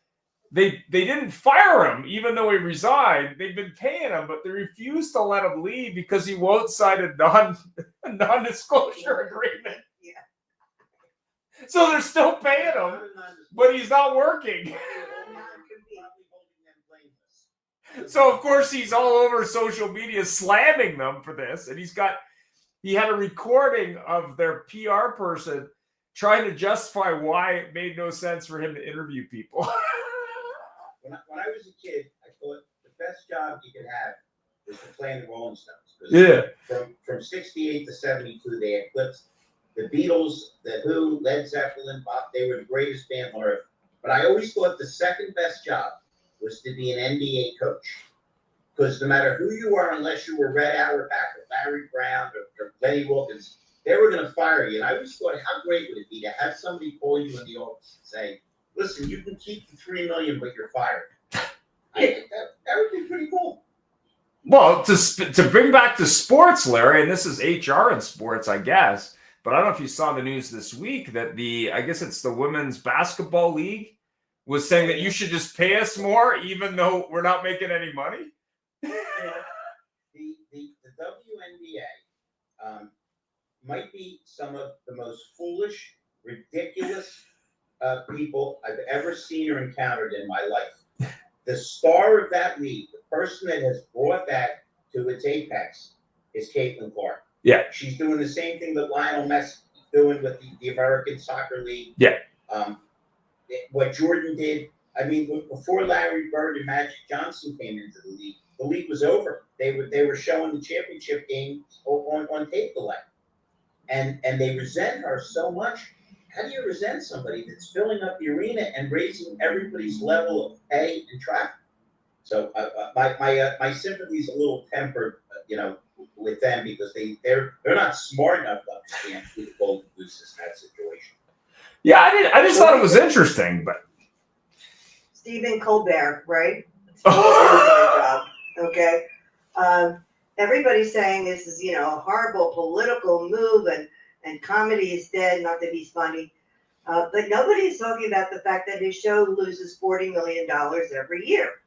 they didn't fire him, even though he resigned. They've been paying him, but they refused to let him leave because he won't sign a non-disclosure agreement. Yeah. So they're still paying him, but he's not working. So of course he's all over social media slamming them for this, and he had a recording of their PR person trying to justify why it made no sense for him to interview people. When I was a kid, I thought the best job you could have was to play in the Rolling Stones. Yeah. From 68 to 72, they eclipsed the Beatles, the Who, Led Zeppelin, Bob. They were the greatest band on earth. But I always thought the second best job was to be an NBA coach. Because no matter who you are, unless you were Red Auerbach or Larry Brown or Lenny Wilkins, they were going to fire you. And I always thought, how great would it be to have somebody call you in the office and say, "Listen, you can keep the $3 million, but you're fired." I think that would be pretty cool. Well, to bring back to sports, Larry, and this is HR in sports, I guess. But I don't know if you saw the news this week that I guess it's the Women's Basketball League was saying that you should just pay us more, even though we're not making any money. The WNBA might be some of the most foolish, ridiculous people I've ever seen or encountered in my life. The star of that league, the person that has brought that to its apex, is Caitlin Clark. Yeah. She's doing the same thing that Lionel Messi is doing with the American Soccer League. Yeah. What Jordan did, I mean, before Larry Bird and Magic Johnson came into the league was over. They were showing the championship game on tape delay. And they resent her so much. How do you resent somebody that's filling up the arena and raising everybody's level of pay and traffic? So my sympathy is a little tempered, with them because they're not smart enough to understand who the Golden Goose is in that situation. Yeah, I just thought it was interesting, but Stephen Colbert, right? Job, okay. Everybody's saying this is, a horrible political move and comedy is dead, not that he's funny. But nobody's talking about the fact that his show loses $40 million every year.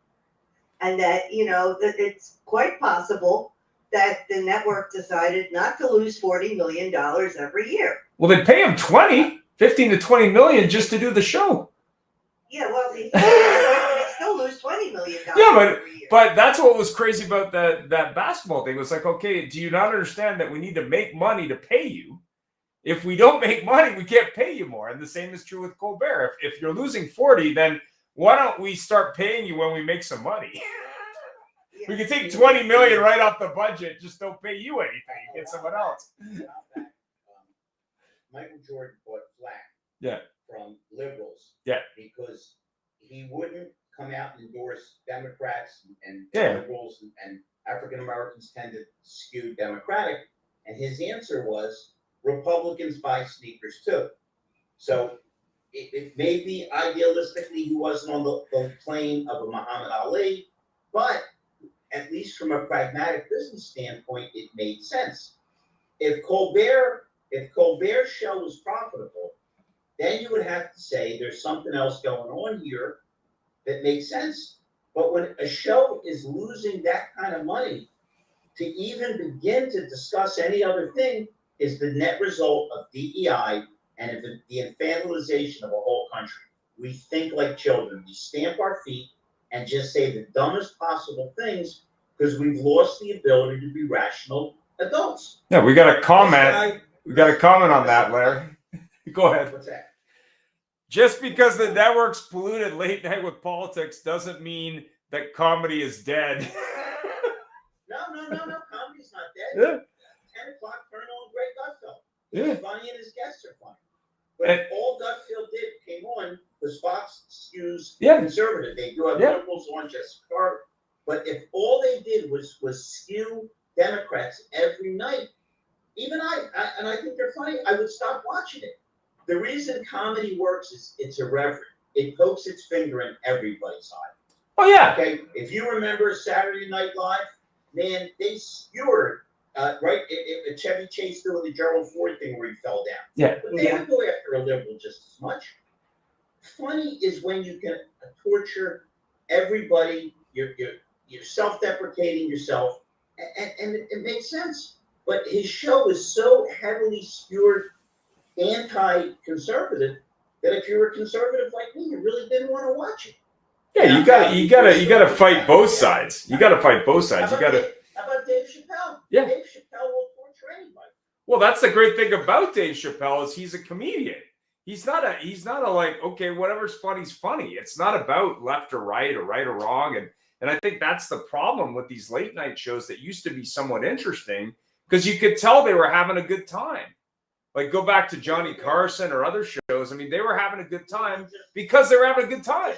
And that, that it's quite possible that the network decided not to lose $40 million every year. Well, they pay him 15 to 20 million just to do the show. Yeah, well, they still lose $20 million every year. But that's what was crazy about that basketball thing. It was like, okay, do you not understand that we need to make money to pay you? If we don't make money, we can't pay you more. And the same is true with Colbert. If you're losing 40, then why don't we start paying you when we make some money? Yeah. We can take 20 million right off the budget. Just don't pay you anything. Get someone else. Michael Jordan bought flack. Yeah. From liberals. Yeah. Because he wouldn't come out and endorse Democrats and liberals and African Americans tend to skew Democratic. And his answer was, Republicans buy sneakers too. So it may be idealistically he wasn't on the plane of a Muhammad Ali, but at least from a pragmatic business standpoint, it made sense. If Colbert's show was profitable, then you would have to say there's something else going on here that makes sense. But when a show is losing that kind of money, to even begin to discuss any other thing is the net result of DEI and the infantilization of a whole country. We think like children. We stamp our feet. and just say the dumbest possible things because we've lost the ability to be rational adults. Yeah, we got a This comment. guy- We got a comment on that, Larry. Go ahead. What's that? Just because the network's polluted late night with politics doesn't mean that comedy is dead. No. Comedy's not dead. Yeah. 10 o'clock, turn on Greg Gutfeld. Yeah. He's funny and his guests are funny. But And- all Gutfeld did came on was Fox skews Yeah. conservative. They do have Yeah. liberals on just Carter. But if all they did was skew Democrats every night, even I think they're funny, I would stop watching it. The reason comedy works is it's irreverent. It pokes its finger in everybody's eye. Oh yeah. Okay, if you remember Saturday Night Live, man, they skewered, right? If Chevy Chase doing the Gerald Ford thing where he fell down. Yeah. But they would go after a liberal just as much. Funny is when you can torture everybody, you're self-deprecating yourself, and it makes sense. But his show is so heavily skewered anti-conservative that if you were conservative like me, you really didn't want to watch it. Yeah, you gotta fight both sides. You gotta fight both sides. How You gotta. about Dave Chappelle? Yeah. Dave Chappelle will torture anybody. Well, that's the great thing about Dave Chappelle is he's a comedian. He's not a like, okay, whatever's funny's funny. It's not about left or right or wrong. And I think that's the problem with these late night shows that used to be somewhat interesting because you could tell they were having a good time. Like go back to Johnny Carson or other shows. I mean, they were having a good time because they were having a good time.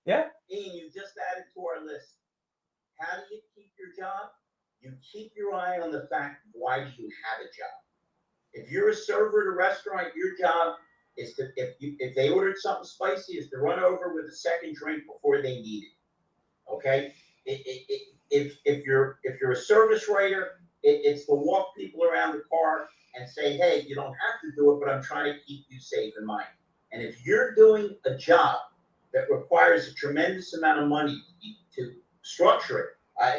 Yeah. Ian, you just added to our list. How do you keep your job? You keep your eye on the fact, why do you have a job? If you're a server at a restaurant, your job is to, if they ordered something spicy, is to run over with a second drink before they need it. Okay? If you're a service writer, it's to walk people around the car and say, hey, you don't have to do it, but I'm trying to keep you safe in mind. And if you're doing a job that requires a tremendous amount of money to structure it.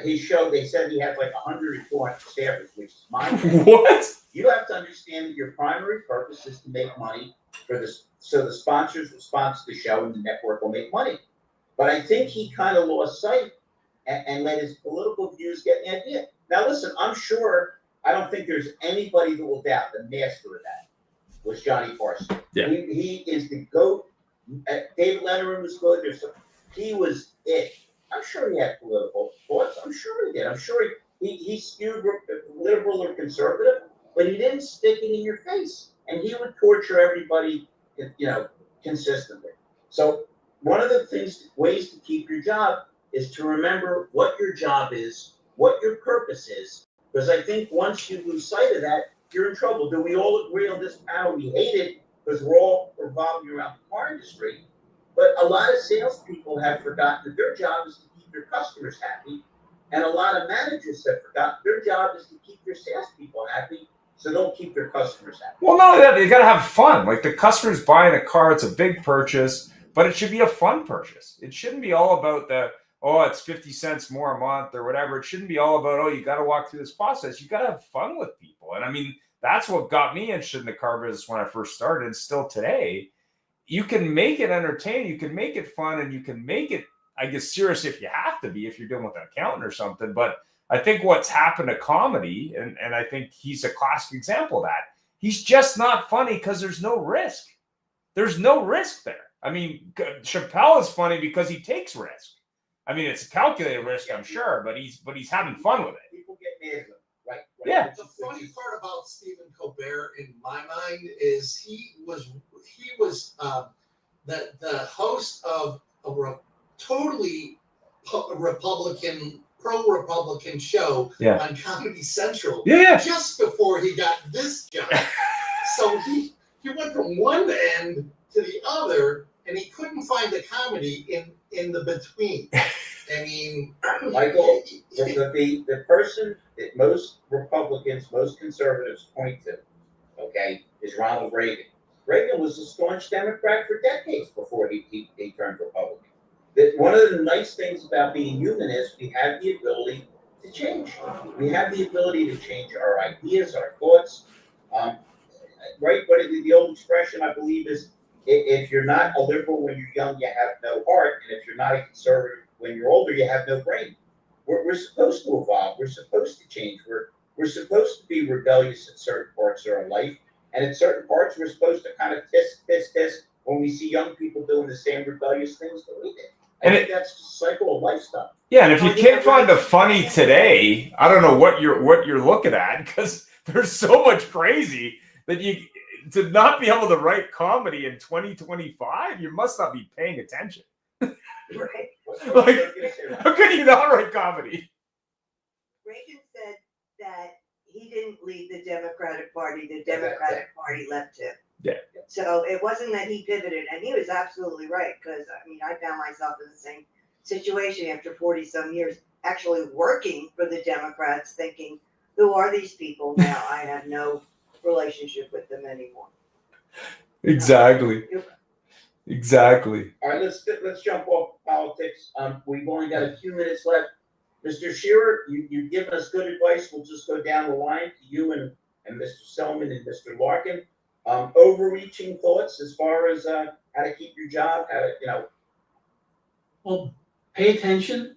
His show, they said he had like 100 or 200 staffers, which is mind-blowing. What? You have to understand that your primary purpose is to make money so the sponsors will sponsor the show and the network will make money. But I think he kind of lost sight and let his political views get in the idea. Now, listen, I'm sure, I don't think there's anybody that will doubt the master of that was Johnny Carson. Yeah. He is the GOAT. David Letterman was good. He was it. I'm sure he had political thoughts. I'm sure he did. I'm sure he skewed liberal or conservative, but he didn't stick it in your face. And he would torture everybody, consistently. So one of the ways to keep your job is to remember what your job is, what your purpose is. Because I think once you lose sight of that, you're in trouble. Do we all agree on this panel? We hate it because we're all revolving around the car industry. But a lot of salespeople have forgotten that their job is to keep their customers happy. And a lot of managers have forgotten their job is to keep their salespeople happy, so they'll keep their customers happy. Well, not only that, they got to have fun. Like the customer's buying a car, it's a big purchase, but it should be a fun purchase. It shouldn't be all about it's 50 cents more a month or whatever. It shouldn't be all about, you got to walk through this process. You got to have fun with people. And I mean, that's what got me interested in the car business when I first started, and still today. You can make it entertaining, you can make it fun, and you can make it, I guess, serious if you have to be, if you're dealing with an accountant or something. But I think what's happened to comedy, and I think he's a classic example of that, he's just not funny because there's no risk. There's no risk there. I mean, Chappelle is funny because he takes risk. I mean, it's a calculated risk, I'm sure, but he's having fun with it. People get mad at him. Right. Yeah. The funny part about Stephen Colbert, in my mind, is he was the host of a totally pro-Republican show on Comedy Central. Yeah. Just before he got this job, so he went from one end to the other, and he couldn't find the comedy in the between. I mean, Michael, the person that most Republicans, most conservatives point to, is Ronald Reagan. Reagan was a staunch Democrat for decades before he turned Republican. One of the nice things about being human is we have the ability to change. We have the ability to change our ideas, our thoughts. Right? But the old expression, I believe, is if you're not a liberal when you're young, you have no heart. And if you're not a conservative when you're older, you have no brain. We're supposed to evolve. We're supposed to change. We're supposed to be rebellious at certain parts of our life. And at certain parts, we're supposed to kind of tisk when we see young people doing the same rebellious things that we did. I think that's just a cycle of lifestyle. Yeah, and if you can't find the funny today, I don't know what you're looking at, because there's so much crazy that you to not be able to write comedy in 2025, you must not be paying attention. Right. Like, how can you not write comedy? Reagan said that he didn't leave the Democratic Party. The Democratic Party left him. Yeah. So it wasn't that he pivoted, and he was absolutely right, because I mean, I found myself in the same situation after 40 some years, actually working for the Democrats, thinking, who are these people now? I have no relationship with them anymore. Exactly. Exactly. All right, let's jump off politics. We've only got a few minutes left. Mr. Shearer, you've given us good advice. We'll just go down the line to you and Mr. Selman and Mr. Larkin. Overreaching thoughts as far as how to keep your job, how to, Well, pay attention,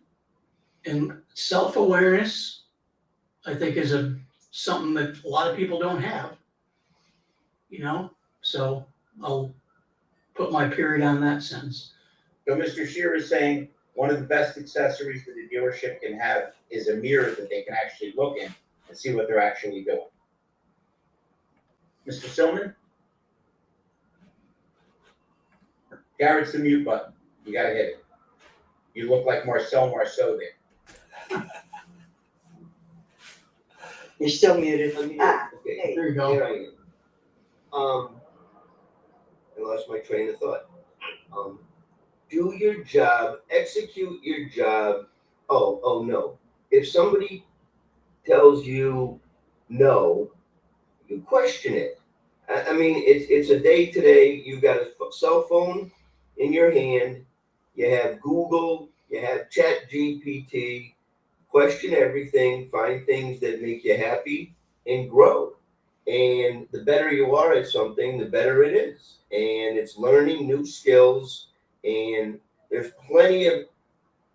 and self-awareness, I think, is something that a lot of people don't have. So I'll put my period on that sense. So Mr. Shearer is saying one of the best accessories that a dealership can have is a mirror that they can actually look in and see what they're actually doing. Mr. Silman? Garrett's the mute button. You gotta hit it. You look like Marcel Marceau there. You're still muted. Okay, Hey. There you go. here I am. I lost my train of thought. Do your job, execute your job. Oh no. If somebody tells you no, you question it. I mean, it's a day today. You got a cell phone in your hand. You have Google. You have Chat GPT. Question everything. Find things that make you happy and grow. And the better you are at something, the better it is. And it's learning new skills. And there's plenty of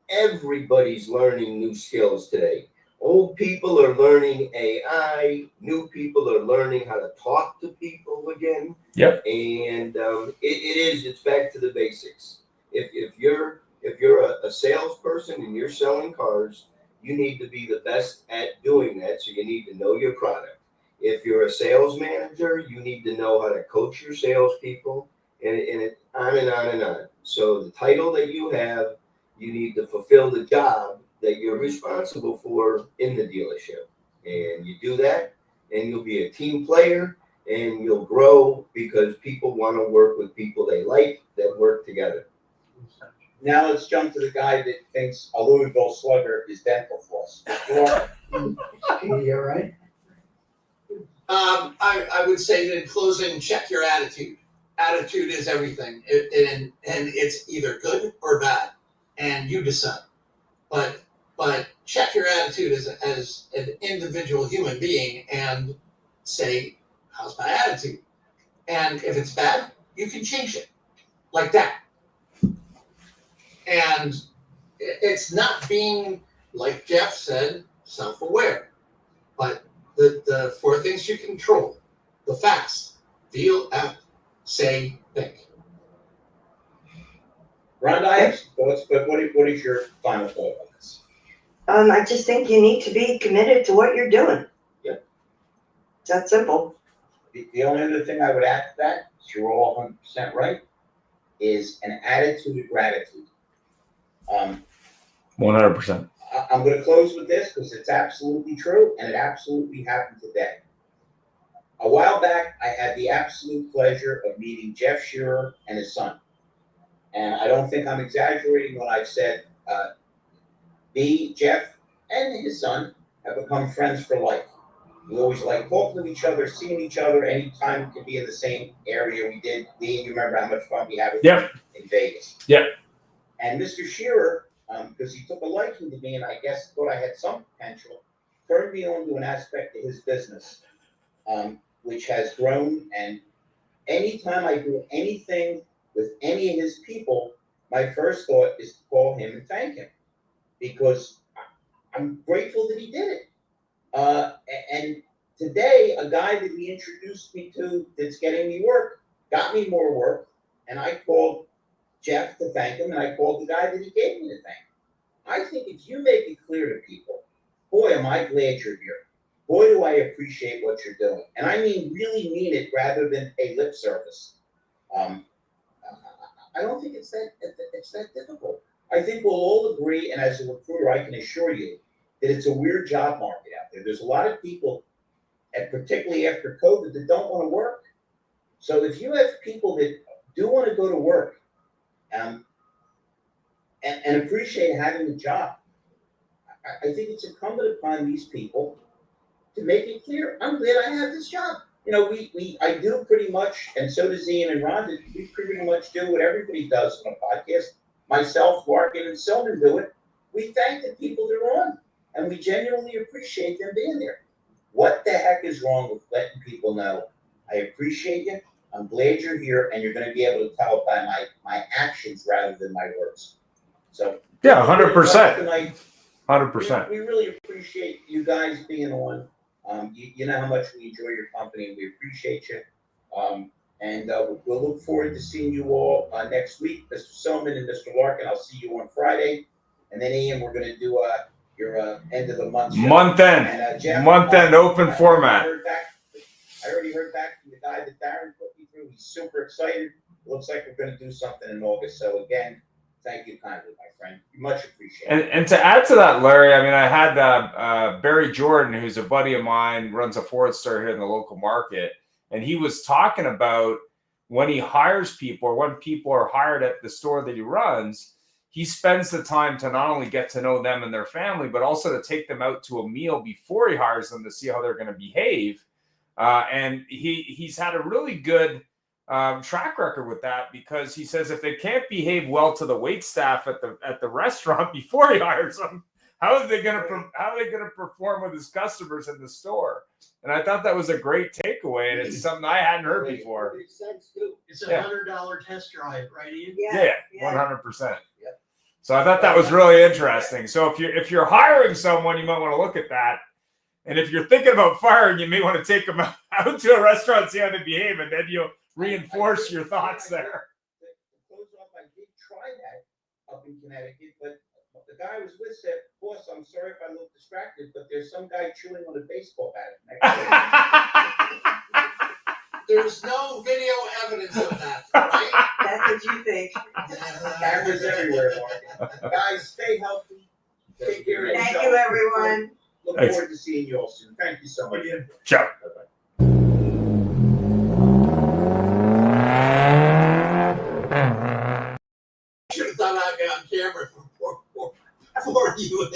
everybody's learning new skills today. Old people are learning AI. New people are learning how to talk to people again. Yep. And it's back to the basics. If you're a salesperson and you're selling cars, you need to be the best at doing that. So you need to know your product. If you're a sales manager, you need to know how to coach your salespeople, and it on and on and on. So the title that you have, you need to fulfill the job that you're responsible for in the dealership. And you do that, and you'll be a team player, and you'll grow because people want to work with people they like that work together. Now let's jump to the guy that thinks a Louisville Slugger is dental floss. You all right? I would say that in closing, check your attitude. Attitude is everything, and it's either good or bad, and you decide. But check your attitude as an individual human being and say, how's my attitude? And if it's bad, you can change it like that. And it's not being, like Jeff said, self-aware, but the four things you control: the facts, feel, act, say, think. Rhonda, I have some thoughts, but what is your final thought on this? I just think you need to be committed to what you're doing. Yep. It's that simple. The only other thing I would add to that, is you're all 100% right, is an attitude of gratitude. 100%. I'm going to close with this because it's absolutely true, and it absolutely happened today. A while back, I had the absolute pleasure of meeting Jeff Shearer and his son. And I don't think I'm exaggerating when I said Jeff and his son have become friends for life. We always like talking to each other, seeing each other anytime we could be in the same area. We did. You remember how much fun we had with him in Vegas. Yep. And Mr. Shearer, because he took a liking to me and I guess thought I had some potential, turned me on to an aspect of his business, which has grown. And anytime I do anything with any of his people, my first thought is to call call him and thank him because I'm grateful that he did it. And today, a guy that he introduced me to that's getting me work got me more work, and I called Jeff to thank him, and I called the guy that he gave me to thank. I think if you make it clear to people, boy, am I glad you're here. Boy, do I appreciate what you're doing. And I mean, really mean it rather than a lip service. I don't think it's that difficult. I think we'll all agree, and as a recruiter, I can assure you that it's a weird job market out there. There's a lot of people, and particularly after COVID, that don't want to work. So if you have people that do want to go to work and appreciate having a job, I think it's incumbent upon these people to make it clear, I'm glad I have this job. You know, I do pretty much, and so does Ian and Rhonda, we pretty much do what everybody does on a podcast. Myself, Larkin, and Selman do it. We thank the people that are on, and we genuinely appreciate them being there. What the heck is wrong with letting people know, I appreciate you, I'm glad you're here, and you're going to be able to tell by my actions rather than my words. So yeah, 100%. Tonight, 100%. We really appreciate you guys being on. You know how much we enjoy your company, and we appreciate you. And we'll look forward to seeing you all next week. Mr. Selman and Mr. Larkin, I'll see you on Friday. And then, Ian, we're going to do your end of the month show. Month end. And, Jeff, open format. I already heard back from the guy that Darren put me through. He's super excited. Looks like we're going to do something in August. So, again, thank you kindly, my friend. Much appreciated. And to add to that, Larry, I mean, I had Barry Jordan, who's a buddy of mine, runs a Ford store here in the local market. And he was talking about when he hires people or when people are hired at the store that he runs, he spends the time to not only get to know them and their family, but also to take them out to a meal before he hires them to see how they're going to behave. And he's had a really good track record with that, because he says if they can't behave well to the wait staff at the restaurant before he hires them, how are they going to perform with his customers in the store? And I thought that was a great takeaway, and it's something I hadn't heard before. It's a $100 test drive, right, Ian? Yeah, 100%. So I thought that was really interesting. So if you're hiring someone, you might want to look at that. And if you're thinking about firing, you may want to take them out to a restaurant, see how they behave, and then you'll reinforce your thoughts there. To close off, I did try that up in Connecticut, but the guy I was with said, "Boss, I'm sorry if I look distracted, but there's some guy chewing on a baseball bat next door." There's no video evidence of that, right? That's what you think. Cameras everywhere, Mark. Guys, stay healthy. Take care of yourself. Thank you, everyone. Look Thanks. forward to seeing you all soon. Thank you so much. Ciao. Should have thought I'd get on camera for you and